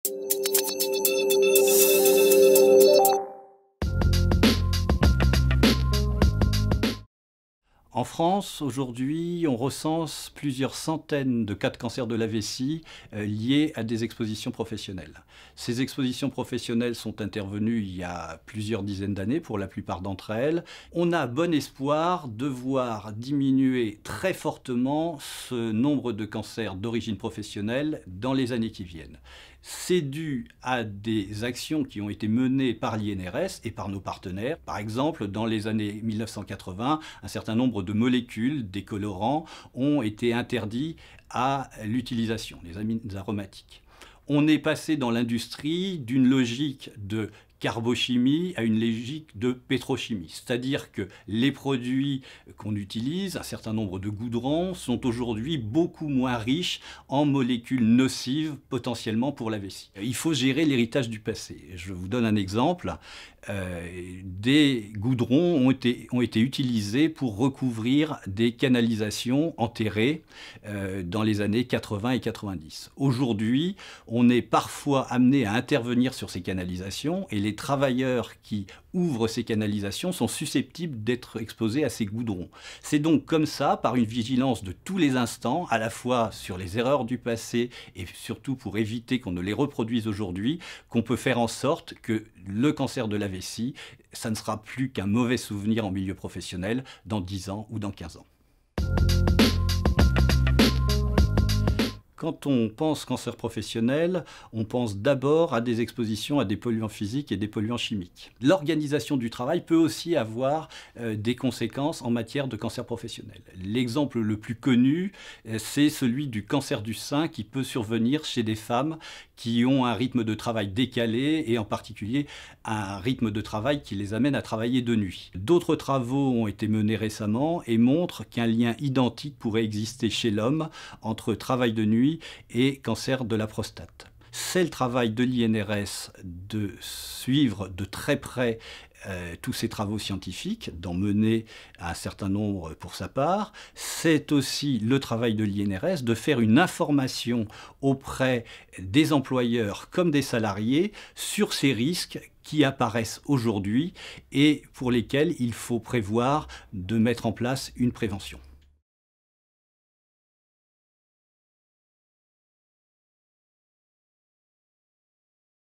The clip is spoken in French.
En France, aujourd'hui, on recense plusieurs centaines de cas de cancer de la vessie liés à des expositions professionnelles. Ces expositions professionnelles sont intervenues il y a plusieurs dizaines d'années pour la plupart d'entre elles. On a bon espoir de voir diminuer très fortement ce nombre de cancers d'origine professionnelle dans les années qui viennent. C'est dû à des actions qui ont été menées par l'INRS et par nos partenaires. Par exemple, dans les années 1980, un certain nombre de molécules, des colorants, ont été interdits à l'utilisation, les amines aromatiques. On est passé dans l'industrie d'une logique de carbochimie à une logique de pétrochimie. C'est-à-dire que les produits qu'on utilise, un certain nombre de goudrons, sont aujourd'hui beaucoup moins riches en molécules nocives potentiellement pour la vessie. Il faut gérer l'héritage du passé. Je vous donne un exemple. Des goudrons ont été utilisés pour recouvrir des canalisations enterrées dans les années 80 et 90. Aujourd'hui, on est parfois amené à intervenir sur ces canalisations et les travailleurs qui ouvrent ces canalisations sont susceptibles d'être exposés à ces goudrons. C'est donc comme ça, par une vigilance de tous les instants, à la fois sur les erreurs du passé et surtout pour éviter qu'on ne les reproduise aujourd'hui, qu'on peut faire en sorte que le cancer de la vessie, ça ne sera plus qu'un mauvais souvenir en milieu professionnel dans 10 ans ou dans 15 ans. Quand on pense cancer professionnel, on pense d'abord à des expositions à des polluants physiques et des polluants chimiques. L'organisation du travail peut aussi avoir des conséquences en matière de cancer professionnel. L'exemple le plus connu, c'est celui du cancer du sein qui peut survenir chez des femmes qui ont un rythme de travail décalé et en particulier un rythme de travail qui les amène à travailler de nuit. D'autres travaux ont été menés récemment et montrent qu'un lien identique pourrait exister chez l'homme entre travail de nuit et cancer de la prostate. C'est le travail de l'INRS de suivre de très près tous ces travaux scientifiques, d'en mener un certain nombre pour sa part. C'est aussi le travail de l'INRS de faire une information auprès des employeurs comme des salariés sur ces risques qui apparaissent aujourd'hui et pour lesquels il faut prévoir de mettre en place une prévention.